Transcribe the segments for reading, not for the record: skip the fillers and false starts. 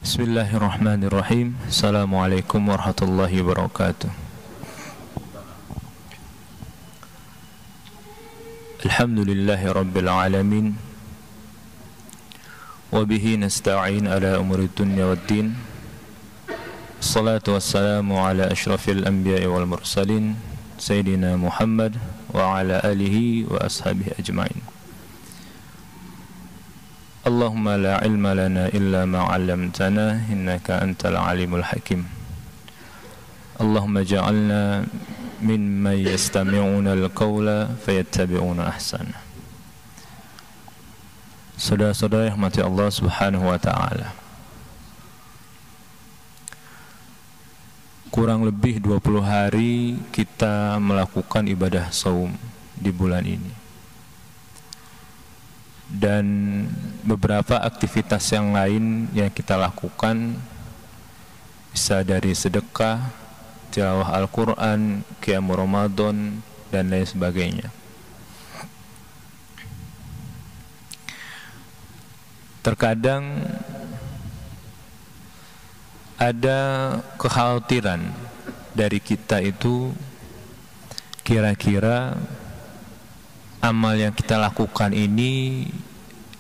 Bismillahirrahmanirrahim. Assalamualaikum warahmatullahi wabarakatuh. Alhamdulillahi rabbil alamin. Wabihi nasta'in ala umuri dunya waddin. Assalatu wassalamu ala ashrafil anbiya'i wal mursalin Sayyidina Muhammad wa ala alihi wa ashabihi ajma'in. Allahumma la ilma lana illa ma 'allamtana innaka antal alimul hakim. Allahumma ja'alna mimman yastami'una al-qawla fayattabi'una ahsana. Saudara-saudara yang rahmati Allah Subhanahu wa taala. Kurang lebih 20 hari kita melakukan ibadah saum di bulan ini. Dan beberapa aktivitas yang lain yang kita lakukan bisa dari sedekah, tilawah Al-Quran, qiyam Ramadan, dan lain sebagainya. Terkadang ada kekhawatiran dari kita itu, kira-kira amal yang kita lakukan ini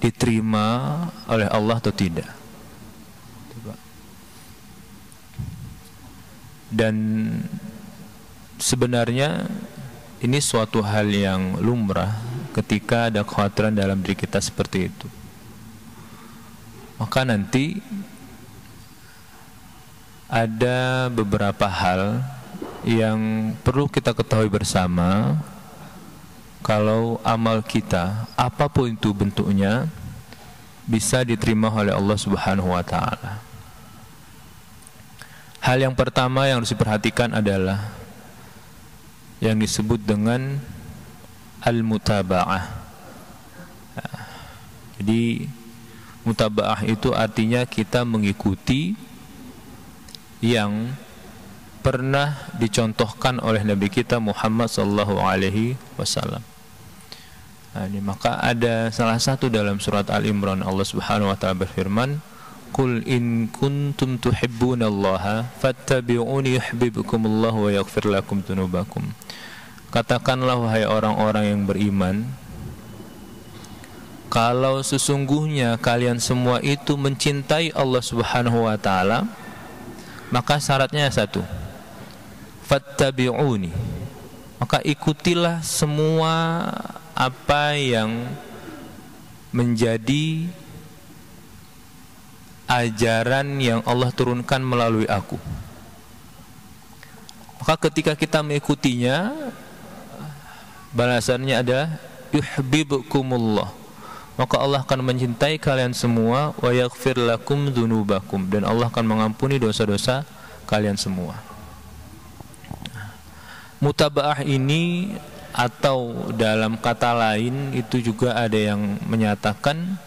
diterima oleh Allah atau tidak. Dan sebenarnya ini suatu hal yang lumrah ketika ada kekhawatiran dalam diri kita seperti itu. Maka nanti ada beberapa hal yang perlu kita ketahui bersama. Kalau amal kita, apapun itu bentuknya, bisa diterima oleh Allah Subhanahu wa ta'ala. Hal yang pertama yang harus diperhatikan adalah yang disebut dengan al-mutaba'ah. Jadi mutaba'ah itu artinya kita mengikuti yang pernah dicontohkan oleh Nabi kita Muhammad sallallahu alaihi wasallam. Maka ada salah satu dalam surat Al-Imran, Allah Subhanahu wa taala berfirman, "Qul in kuntum tuhibbunallaha fattabi'uni yuhibbukumullah wa yaghfir lakum dzunubakum." Katakanlah wahai orang-orang yang beriman, kalau sesungguhnya kalian semua itu mencintai Allah Subhanahu wa taala, maka syaratnya satu, fattabi'uni, maka ikutilah semua apa yang menjadi ajaran yang Allah turunkan melalui aku. Maka ketika kita mengikutinya, balasannya adalah yuhibbukumullah, maka Allah akan mencintai kalian semua, wa yaghfir lakum dzunubakum, dan Allah akan mengampuni dosa-dosa kalian semua. Mutaba'ah ini, atau dalam kata lain itu juga ada yang menyatakan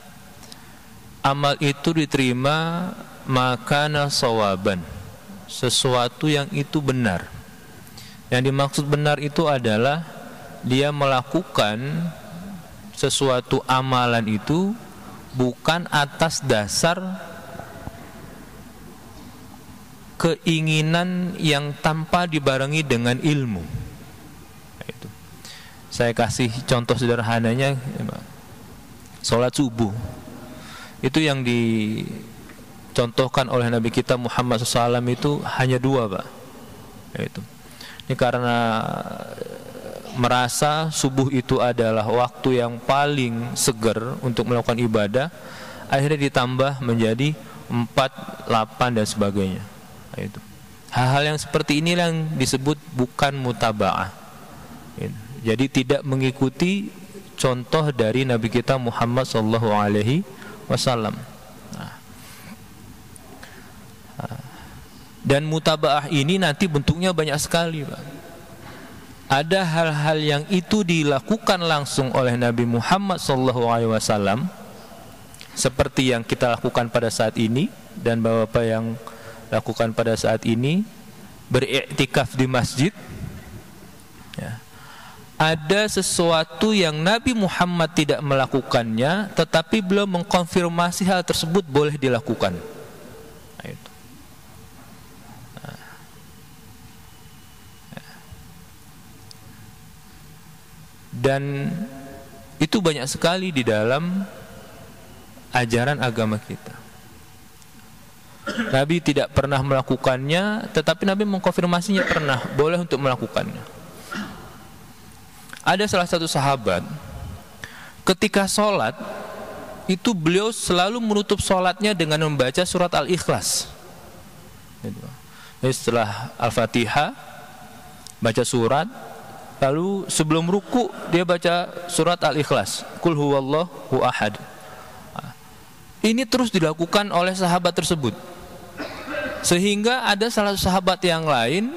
amal itu diterima makana sawaban, sesuatu yang itu benar. Yang dimaksud benar itu adalah dia melakukan sesuatu amalan itu bukan atas dasar keinginan yang tanpa dibarengi dengan ilmu. Saya kasih contoh sederhananya, sholat subuh. Itu yang dicontohkan oleh Nabi kita Muhammad SAW itu hanya 2, Pak. Ini karena merasa subuh itu adalah waktu yang paling segar untuk melakukan ibadah, akhirnya ditambah menjadi 4, 8 dan sebagainya. Hal-hal yang seperti ini yang disebut bukan mutaba'ah. Jadi tidak mengikuti contoh dari Nabi kita Muhammad sallallahu alaihi wasallam. Dan mutaba'ah ini nanti bentuknya banyak sekali, Pak. Ada hal-hal yang itu dilakukan langsung oleh Nabi Muhammad sallallahu alaihi wasallam, seperti yang kita lakukan pada saat ini dan Bapak yang lakukan pada saat ini, beriktikaf di masjid. Ada sesuatu yang Nabi Muhammad tidak melakukannya, tetapi beliau mengkonfirmasi hal tersebut boleh dilakukan. Itu. Nah. Dan itu banyak sekali di dalam ajaran agama kita. Nabi tidak pernah melakukannya, tetapi Nabi mengkonfirmasinya pernah, boleh untuk melakukannya. Ada salah satu sahabat, ketika sholat, itu beliau selalu menutup sholatnya dengan membaca surat Al-Ikhlas. Jadi setelah Al-Fatihah, baca surat, lalu sebelum ruku dia baca surat Al-Ikhlas, Qul huwallahu ahad. Ini terus dilakukan oleh sahabat tersebut, sehingga ada salah satu sahabat yang lain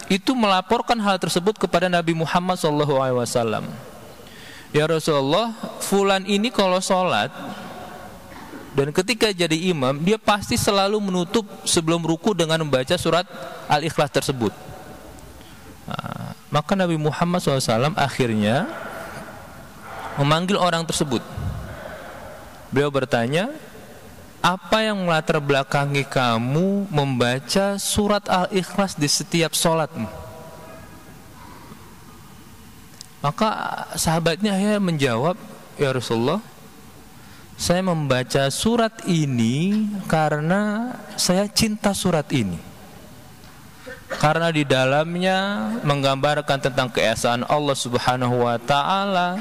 itu melaporkan hal tersebut kepada Nabi Muhammad SAW. Ya Rasulullah, fulan ini kalau sholat dan ketika jadi imam, dia pasti selalu menutup sebelum ruku dengan membaca surat Al-Ikhlas tersebut. Nah, maka Nabi Muhammad SAW akhirnya memanggil orang tersebut. Beliau bertanya, apa yang melatar belakangi kamu membaca surat Al-Ikhlas di setiap sholatmu? Maka sahabatnya menjawab, ya Rasulullah, saya membaca surat ini karena saya cinta surat ini, karena di dalamnya menggambarkan tentang keesaan Allah Subhanahu wa Ta'ala,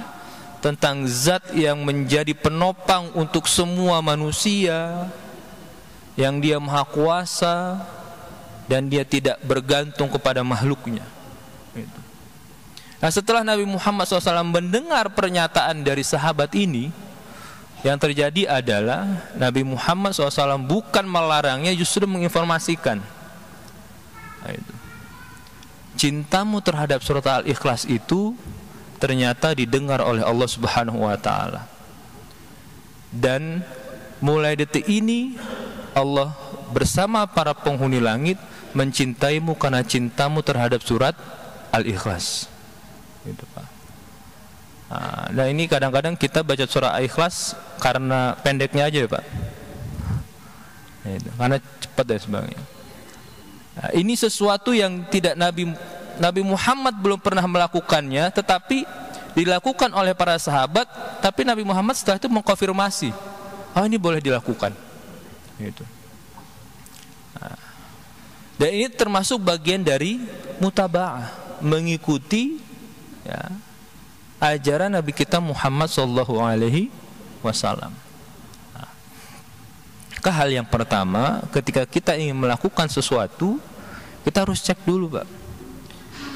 tentang zat yang menjadi penopang untuk semua manusia, yang dia maha kuasa dan dia tidak bergantung kepada makhluknya. Nah, setelah Nabi Muhammad SAW mendengar pernyataan dari sahabat ini, yang terjadi adalah Nabi Muhammad SAW bukan melarangnya, justru menginformasikan. Nah, itu. Cintamu terhadap surat Al-Ikhlas itu ternyata didengar oleh Allah Subhanahu wa Ta'ala. Dan mulai detik ini Allah bersama para penghuni langit mencintaimu karena cintamu terhadap surat Al-Ikhlas. Gitu, Pak. Nah, ini kadang-kadang kita baca surat Al-Ikhlas karena pendeknya aja, Pak. Gitu, karena cepat dan sebagainya. Nah, ini sesuatu yang tidak Nabi Muhammad belum pernah melakukannya, tetapi dilakukan oleh para sahabat. Tapi Nabi Muhammad setelah itu mengkonfirmasi, oh ini boleh dilakukan. Gitu. Nah, dan ini termasuk bagian dari mutaba'ah, mengikuti ya, ajaran Nabi kita Muhammad SAW. Nah, hal yang pertama, ketika kita ingin melakukan sesuatu, kita harus cek dulu, Pak.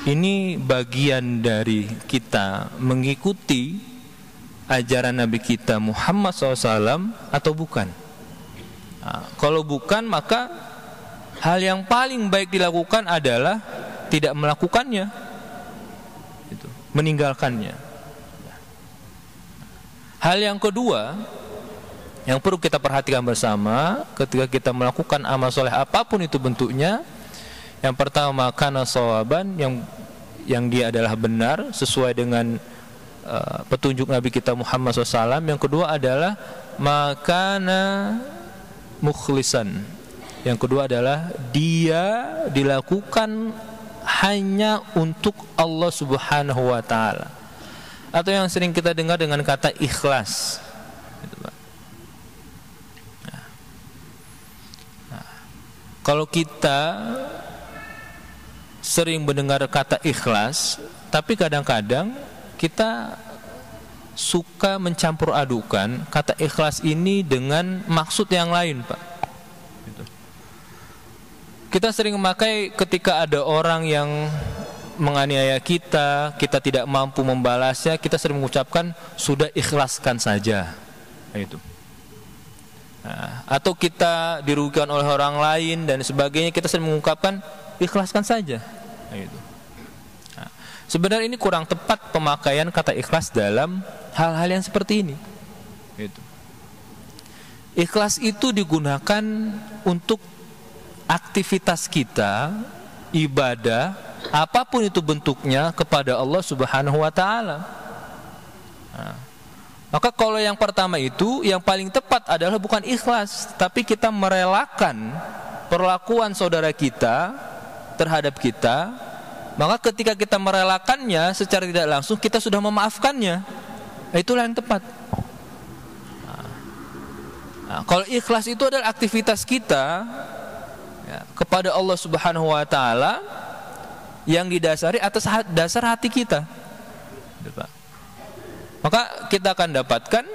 Ini bagian dari kita mengikuti ajaran Nabi kita Muhammad SAW atau bukan? Nah, kalau bukan, maka hal yang paling baik dilakukan adalah tidak melakukannya, itu, meninggalkannya. Hal yang kedua yang perlu kita perhatikan bersama ketika kita melakukan amal soleh apapun itu bentuknya, yang pertama kana shawaban, yang dia adalah benar sesuai dengan petunjuk Nabi kita Muhammad SAW. Yang kedua adalah makana mukhlisan. Yang kedua adalah dia dilakukan hanya untuk Allah Subhanahu wa Ta'ala, atau yang sering kita dengar dengan kata ikhlas. Gitu, Pak. Nah, kalau kita sering mendengar kata ikhlas, tapi kadang-kadang kita suka mencampur adukan kata ikhlas ini dengan maksud yang lain, Pak. Gitu. Kita sering memakai ketika ada orang yang menganiaya kita, kita tidak mampu membalasnya, kita sering mengucapkan sudah ikhlaskan saja. Itu. Nah, atau kita dirugikan oleh orang lain dan sebagainya, kita sering mengungkapkan ikhlaskan saja. Gitu. Nah, sebenarnya ini kurang tepat pemakaian kata ikhlas dalam hal-hal yang seperti ini. Gitu. Ikhlas itu digunakan untuk aktivitas kita, ibadah, apapun itu bentuknya, kepada Allah Subhanahu wa Ta'ala. Nah, maka kalau yang pertama itu, yang paling tepat adalah bukan ikhlas, tapi kita merelakan perlakuan saudara kita terhadap kita, maka ketika kita merelakannya secara tidak langsung kita sudah memaafkannya. Itulah yang tepat. Nah, kalau ikhlas itu adalah aktivitas kita ya, kepada Allah Subhanahu wa taala yang didasari atas dasar hati kita. Maka kita akan dapatkan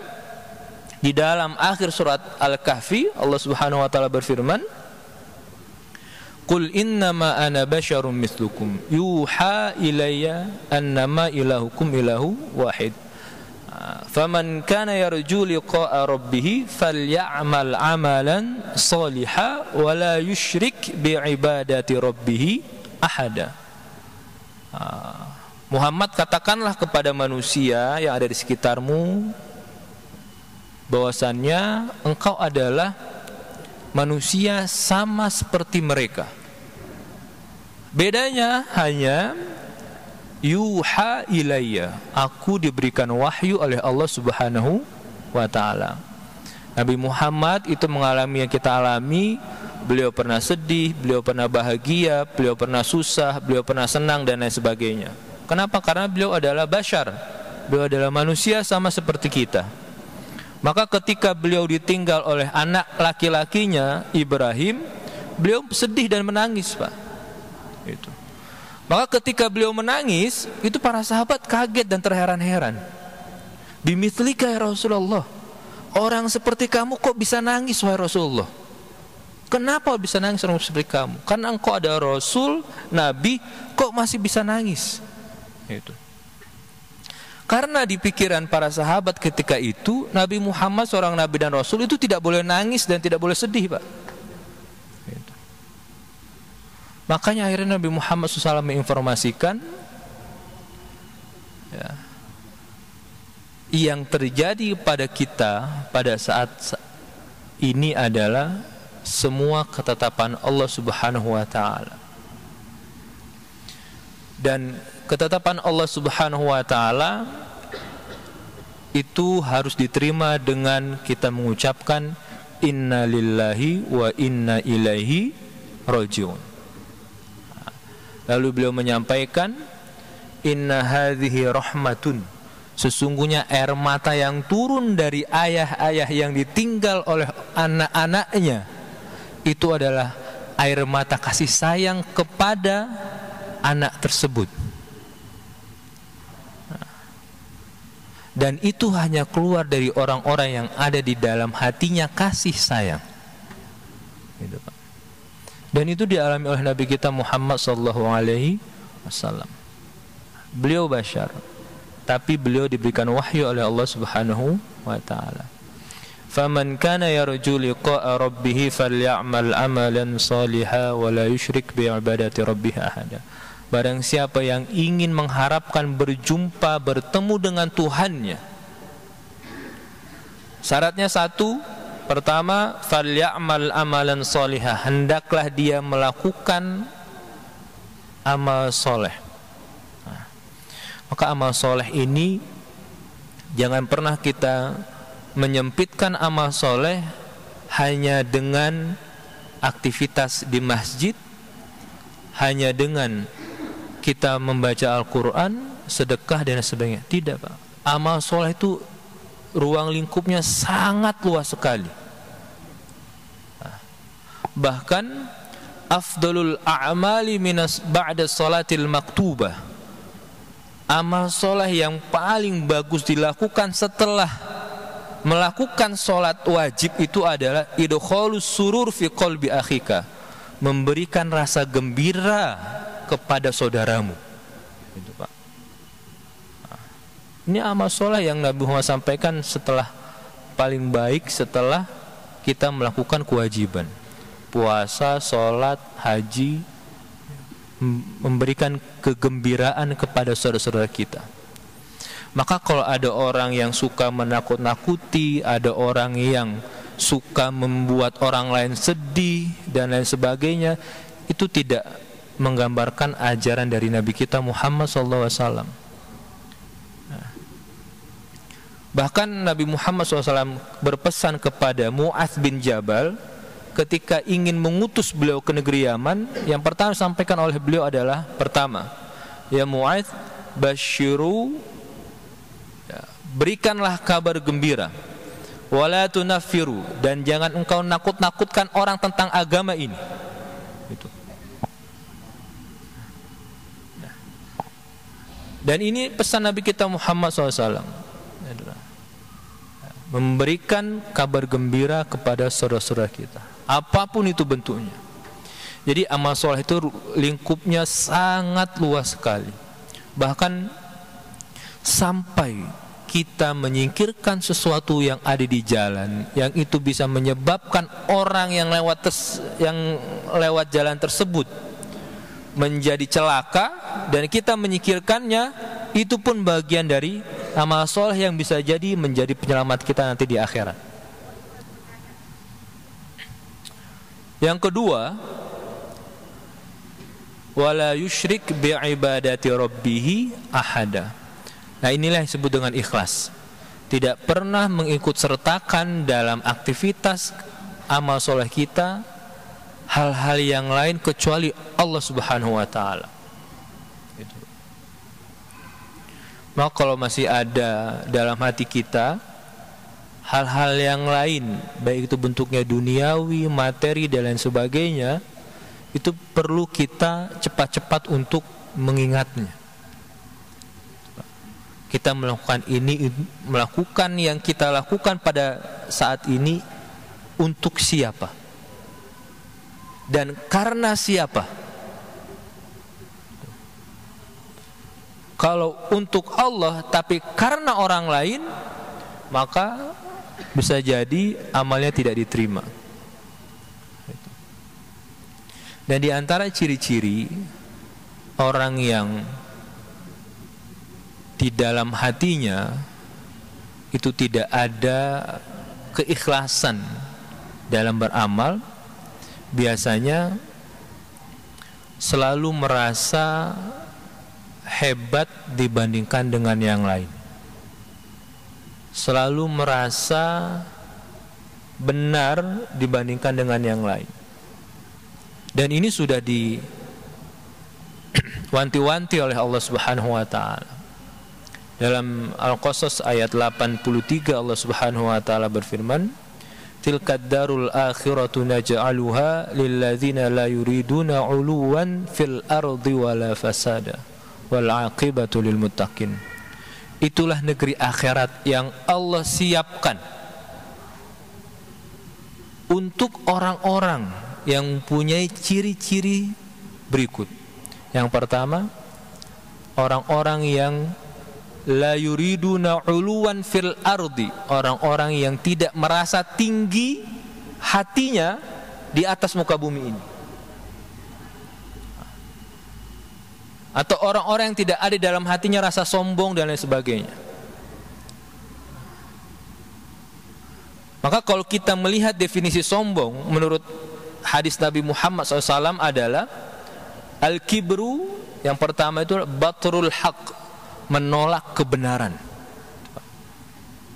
di dalam akhir surat Al-Kahfi Allah Subhanahu wa taala berfirman, "Qul innama ana basyarum mithlukum yuha ilayya annama ilahukum ilahu wahid. Faman kana yarju liqa'a rabbih falya'mal 'amalan shalihan wa la yusyrik bi'ibadati rabbih ahada." Muhammad, katakanlah kepada manusia yang ada di sekitarmu bahwasannya engkau adalah manusia sama seperti mereka. Bedanya hanya yuha ilayya, aku diberikan wahyu oleh Allah Subhanahu wa taala. Nabi Muhammad itu mengalami yang kita alami. Beliau pernah sedih, beliau pernah bahagia, beliau pernah susah, beliau pernah senang dan lain sebagainya. Kenapa? Karena beliau adalah bashar. Beliau adalah manusia sama seperti kita. Maka ketika beliau ditinggal oleh anak laki-lakinya Ibrahim, beliau sedih dan menangis, Pak. Itu. Maka ketika beliau menangis, itu para sahabat kaget dan terheran-heran. Bimithlika ya Rasulullah, orang seperti kamu kok bisa nangis wahai Rasulullah? Kenapa bisa nangis orang seperti kamu? Karena engkau ada Rasul, Nabi, kok masih bisa nangis? Itu. Karena di pikiran para sahabat ketika itu, Nabi Muhammad seorang Nabi dan Rasul itu tidak boleh nangis dan tidak boleh sedih, Pak. Itu. Makanya akhirnya Nabi Muhammad SAW menginformasikan ya, yang terjadi pada kita pada saat ini adalah semua ketetapan Allah Subhanahu wa taala. Dan ketetapan Allah Subhanahu wa taala itu harus diterima dengan kita mengucapkan inna lillahi wa inna ilaihi rajiun. Lalu beliau menyampaikan inna hadhihi rahmatun, sesungguhnya air mata yang turun dari ayah-ayah yang ditinggal oleh anak-anaknya itu adalah air mata kasih sayang kepada anak tersebut. Dan itu hanya keluar dari orang-orang yang ada di dalam hatinya kasih sayang. Gitu, Pak. Dan itu dialami oleh Nabi kita Muhammad SAW. Beliau bashar, tapi beliau diberikan wahyu oleh Allah Subhanahu wa taala. Faman kana yarju liqa'a rabbih falya'mal 'amalan shalihan wa la yusyrik bi'ibadati rabbih ahada. Barang siapa yang ingin mengharapkan berjumpa, bertemu dengan Tuhannya, syaratnya satu. Pertama, falya'mal amalan shalihan, hendaklah dia melakukan amal soleh. Maka amal soleh ini jangan pernah kita menyempitkan amal soleh hanya dengan aktivitas di masjid, hanya dengan kita membaca Al-Quran, sedekah dan sebagainya. Tidak, Pak. Amal soleh itu ruang lingkupnya sangat luas sekali. Bahkan afdalul a'mali minas ba'da salatil maktubah, amal soleh yang paling bagus dilakukan setelah melakukan solat wajib itu adalah idkhalus surur fi qalbi akhika, memberikan rasa gembira kepada saudaramu. Itu, Pak. Ini amal soleh yang Nabi Muhammad sampaikan setelah paling baik setelah kita melakukan kewajiban puasa, sholat, haji, memberikan kegembiraan kepada saudara-saudara kita. Maka kalau ada orang yang suka menakut-nakuti, ada orang yang suka membuat orang lain sedih dan lain sebagainya, itu tidak menggambarkan ajaran dari Nabi kita Muhammad SAW. Bahkan Nabi Muhammad SAW berpesan kepada Mu'adz bin Jabal ketika ingin mengutus beliau ke negeri Yaman, yang pertama disampaikan oleh beliau adalah pertama, ya Mu'adz, basyiru, ya, berikanlah kabar gembira, wala tunaffiru, dan jangan engkau nakut-nakutkan orang tentang agama ini. Itu. Nah. Dan ini pesan Nabi kita Muhammad SAW, memberikan kabar gembira kepada saudara-saudara kita, apapun itu bentuknya. Jadi amal soleh itu lingkupnya sangat luas sekali. Bahkan sampai kita menyingkirkan sesuatu yang ada di jalan, yang itu bisa menyebabkan orang yang lewat jalan tersebut menjadi celaka, dan kita menyingkirkannya, itu pun bagian dari amal soleh yang bisa jadi menjadi penyelamat kita nanti di akhirat. Yang kedua, wala yusyrik bi'ibadati rabbih ahada. Nah, inilah yang disebut dengan ikhlas. Tidak pernah mengikut sertakan dalam aktivitas amal soleh kita hal-hal yang lain kecuali Allah Subhanahu wa ta'ala. Maka kalau masih ada dalam hati kita hal-hal yang lain, baik itu bentuknya duniawi, materi, dan lain sebagainya, itu perlu kita cepat-cepat untuk mengingatnya. Kita melakukan ini, melakukan yang kita lakukan pada saat ini untuk siapa? Dan karena siapa? Kalau untuk Allah tapi karena orang lain, maka bisa jadi amalnya tidak diterima. Dan di antara ciri-ciri orang yang di dalam hatinya itu tidak ada keikhlasan dalam beramal, biasanya selalu merasa hebat dibandingkan dengan yang lain, selalu merasa benar dibandingkan dengan yang lain. Dan ini sudah diwanti-wanti oleh Allah Subhanahu wa ta'ala. Dalam Al-Qasas ayat 83, Allah Subhanahu wa ta'ala berfirman, tilkad darul akhiratu naj'aluha lilladzina la yuriduna 'uluwan fil ardi wala fasada wal 'aqibatu lil muttaqin. Itulah negeri akhirat yang Allah siapkan untuk orang-orang yang mempunyai ciri-ciri berikut. Yang pertama, orang-orang yang la yuriduna 'uluwan fil ardi, orang-orang yang tidak merasa tinggi hatinya di atas muka bumi ini, atau orang-orang yang tidak ada dalam hatinya rasa sombong dan lain sebagainya. Maka kalau kita melihat definisi sombong menurut hadis Nabi Muhammad SAW adalah al-kibru, yang pertama itu batrul haq, menolak kebenaran.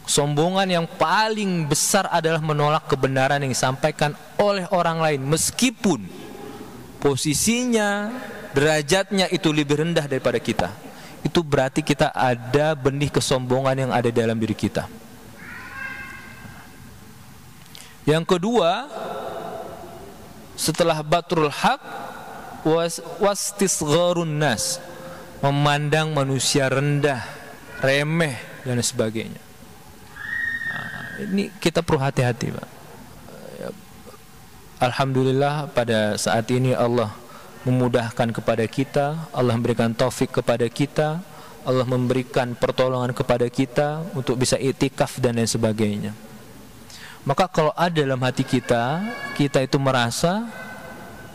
Sombongan yang paling besar adalah menolak kebenaran yang disampaikan oleh orang lain, meskipun posisinya, derajatnya itu lebih rendah daripada kita. Itu berarti kita ada benih kesombongan yang ada dalam diri kita. Yang kedua, setelah batrul haq, wastisgharun nas, memandang manusia rendah, remeh dan sebagainya. Ini kita perlu hati-hati, Pak. Alhamdulillah pada saat ini Allah memudahkan kepada kita, Allah memberikan taufik kepada kita, Allah memberikan pertolongan kepada kita untuk bisa iktikaf dan lain sebagainya. Maka kalau ada dalam hati kita, kita itu merasa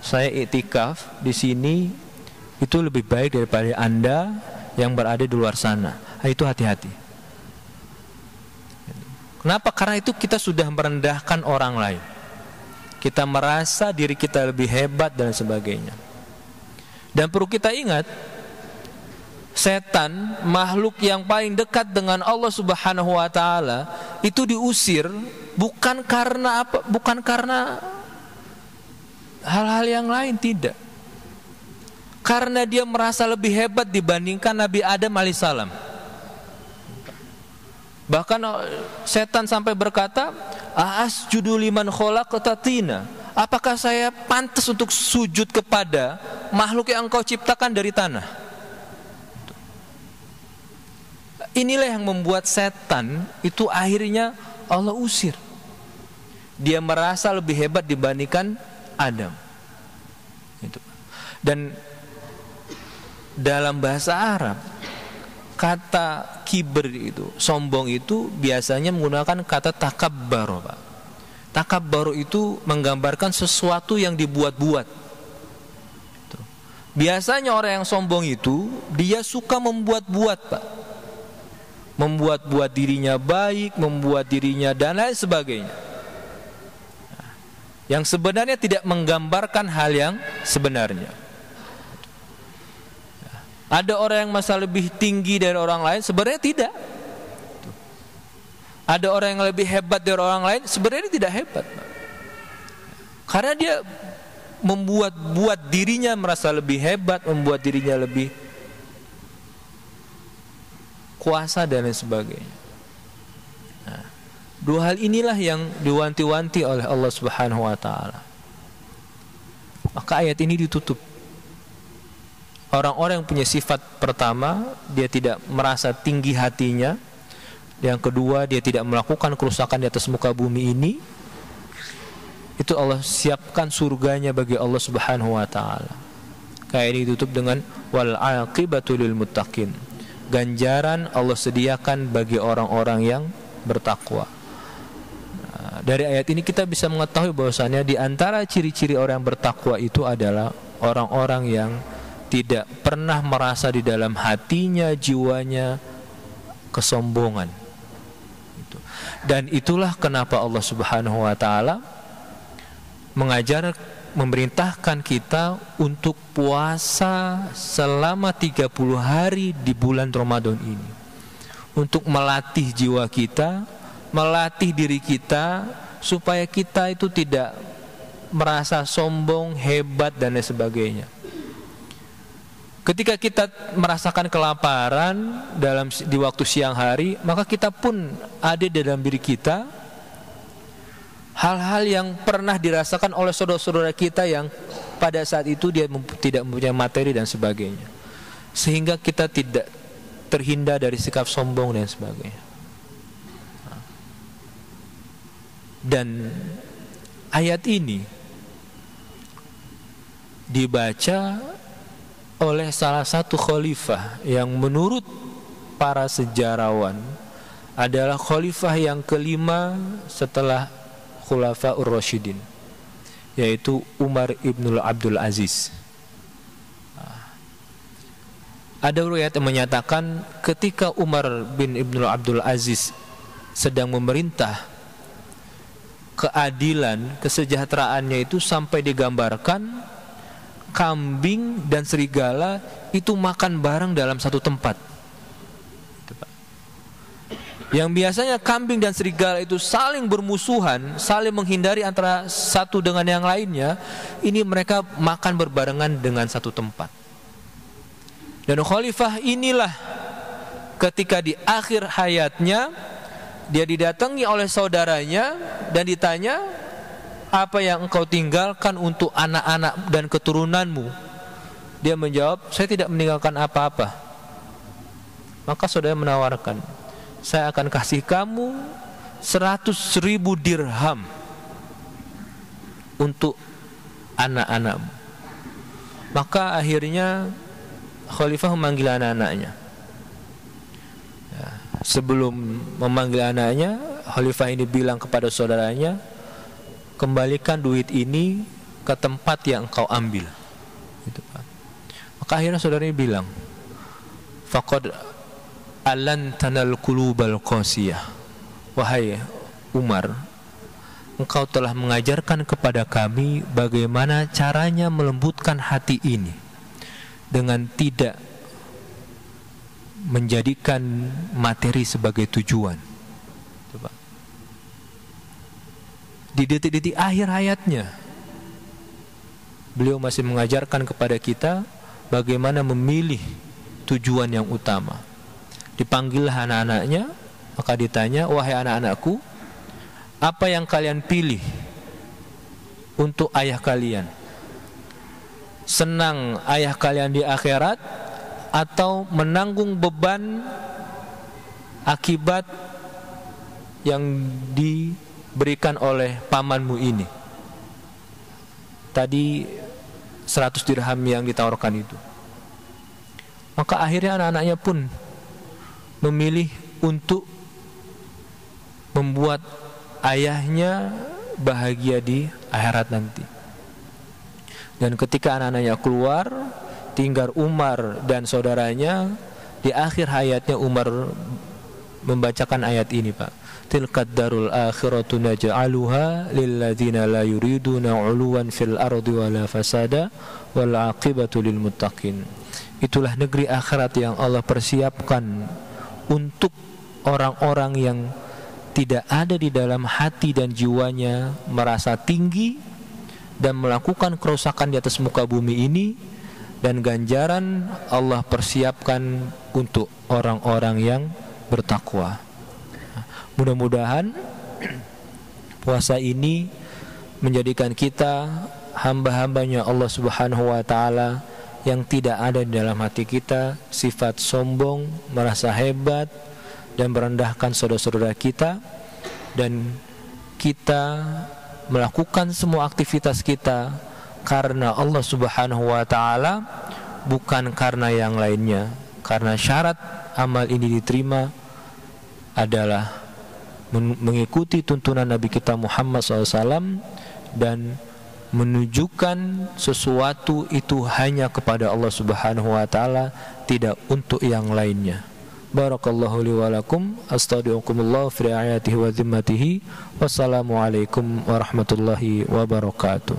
saya iktikaf di sini itu lebih baik daripada Anda yang berada di luar sana. Itu hati-hati. Kenapa? Karena itu kita sudah merendahkan orang lain. Kita merasa diri kita lebih hebat dan sebagainya. Dan perlu kita ingat, setan, makhluk yang paling dekat dengan Allah Subhanahu wa ta'ala, itu diusir bukan karena apa? Bukan karena hal-hal yang lain tidak. Karena dia merasa lebih hebat dibandingkan Nabi Adam alaihissalam. Bahkan setan sampai berkata, "Asjudu liman khalaqta tina." Apakah saya pantas untuk sujud kepada makhluk yang engkau ciptakan dari tanah? Inilah yang membuat setan itu akhirnya Allah usir. Dia merasa lebih hebat dibandingkan Adam. Dan dalam bahasa Arab, kata kibir itu, sombong itu biasanya menggunakan kata takabbar, Pak. Takabbar itu menggambarkan sesuatu yang dibuat-buat. Biasanya orang yang sombong itu dia suka membuat-buat, Pak. Membuat-buat dirinya baik, membuat dirinya dan lain sebagainya. Yang sebenarnya tidak menggambarkan hal yang sebenarnya. Ada orang yang merasa lebih tinggi dari orang lain, sebenarnya tidak. Ada orang yang lebih hebat dari orang lain, sebenarnya tidak hebat. Karena dia membuat dirinya merasa lebih hebat, membuat dirinya lebih kuasa dan lain sebagainya. Nah, dua hal inilah yang diwanti-wanti oleh Allah Subhanahu wa taala. Maka ayat ini ditutup. Orang-orang yang punya sifat pertama, dia tidak merasa tinggi hatinya. Yang kedua, dia tidak melakukan kerusakan di atas muka bumi ini. Itu Allah siapkan surganya bagi Allah Subhanahu wa taala. Kayak ini ditutup dengan wal aqibatu lil muttaqin. Ganjaran Allah sediakan bagi orang-orang yang bertakwa. Nah, dari ayat ini kita bisa mengetahui bahwasannya di antara ciri-ciri orang yang bertakwa itu adalah orang-orang yang tidak pernah merasa di dalam hatinya, jiwanya kesombongan. Dan itulah kenapa Allah Subhanahu wa taala memerintahkan kita untuk puasa selama 30 hari di bulan Ramadan ini. Untuk melatih jiwa kita, melatih diri kita supaya kita itu tidak merasa sombong, hebat dan lain sebagainya. Ketika kita merasakan kelaparan di waktu siang hari, maka kita pun ada dalam diri kita hal-hal yang pernah dirasakan oleh saudara-saudara kita yang pada saat itu dia tidak mempunyai materi dan sebagainya, sehingga kita tidak terhindar dari sikap sombong dan sebagainya. Dan ayat ini dibaca oleh salah satu khalifah yang menurut para sejarawan adalah khalifah yang kelima setelah Khulafaur Rasyidin, yaitu Umar ibn Abdul Aziz. Ada riwayat yang menyatakan ketika Umar bin Ibn Abdul Aziz sedang memerintah, keadilan, kesejahteraannya itu sampai digambarkan kambing dan serigala itu makan bareng dalam satu tempat. Yang biasanya kambing dan serigala itu saling bermusuhan, saling menghindari antara satu dengan yang lainnya, ini mereka makan berbarengan dengan satu tempat. Dan khalifah inilah ketika di akhir hayatnya dia didatangi oleh saudaranya dan ditanya, apa yang engkau tinggalkan untuk anak-anak dan keturunanmu? Dia menjawab, saya tidak meninggalkan apa-apa. Maka saudara menawarkan, saya akan kasih kamu 100.000 dirham untuk anak-anakmu. Maka akhirnya khalifah memanggil anak-anaknya. Sebelum memanggil anaknya, khalifah ini bilang kepada saudaranya, kembalikan duit ini ke tempat yang engkau ambil. Gitu, Pak. Maka akhirnya saudaranya bilang, faqad alantanal qulubal qasiyah. Wahai Umar, engkau telah mengajarkan kepada kami bagaimana caranya melembutkan hati ini dengan tidak menjadikan materi sebagai tujuan. Gitu, Pak. Di detik-detik akhir hayatnya beliau masih mengajarkan kepada kita bagaimana memilih tujuan yang utama. Dipanggillah anak-anaknya, maka ditanya, wahai anak-anakku, apa yang kalian pilih untuk ayah kalian? Senang ayah kalian di akhirat atau menanggung beban akibat yang diberikan oleh pamanmu ini? Tadi 100 dirham yang ditawarkan itu. Maka akhirnya anak-anaknya pun memilih untuk membuat ayahnya bahagia di akhirat nanti. Dan ketika anak-anaknya keluar, tinggal Umar dan saudaranya. Di akhir hayatnya Umar membacakan ayat ini, Pak. Tilkad darul akhiratu naj'aluha lilladzina la yuriduna 'uluwan fil ardi wala fasada wal 'aqibatu lil muttaqin. Itulah negeri akhirat yang Allah persiapkan untuk orang-orang yang tidak ada di dalam hati dan jiwanya merasa tinggi dan melakukan kerusakan di atas muka bumi ini, dan ganjaran Allah persiapkan untuk orang-orang yang bertakwa. Mudah-mudahan puasa ini menjadikan kita hamba-hambanya Allah Subhanahu wa ta'ala yang tidak ada di dalam hati kita sifat sombong, merasa hebat dan merendahkan saudara-saudara kita, dan kita melakukan semua aktivitas kita karena Allah Subhanahu wa ta'ala, bukan karena yang lainnya. Karena syarat amal ini diterima adalah mengikuti tuntunan Nabi kita Muhammad SAW dan menunjukkan sesuatu itu hanya kepada Allah Subhanahu wa ta'ala, tidak untuk yang lainnya. Barakallahu li wa lakum, astaudiukumullah fi ri'ayatihi wa zimmatihi. Wassalamualaikum warahmatullahi wabarakatuh.